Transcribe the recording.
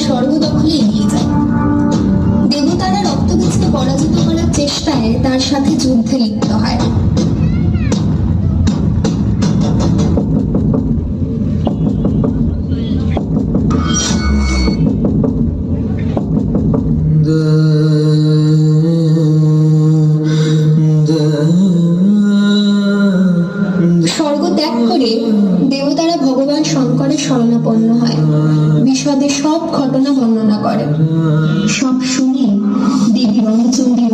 স্বর্গ দখলে এগিয়ে যায়। দেবতারা রক্তবীজকে পরাজিত করার চেষ্টায় তার সাথে যুদ্ধে লিপ্ত হয়। স্বর্গ ত্যাগ করে দেবতারা ভগবান শঙ্করের শরণাপন্ন হয়। বিশদে সব ঘটনা বর্ণনা করে। সব শুনে দেবী রণচণ্ডী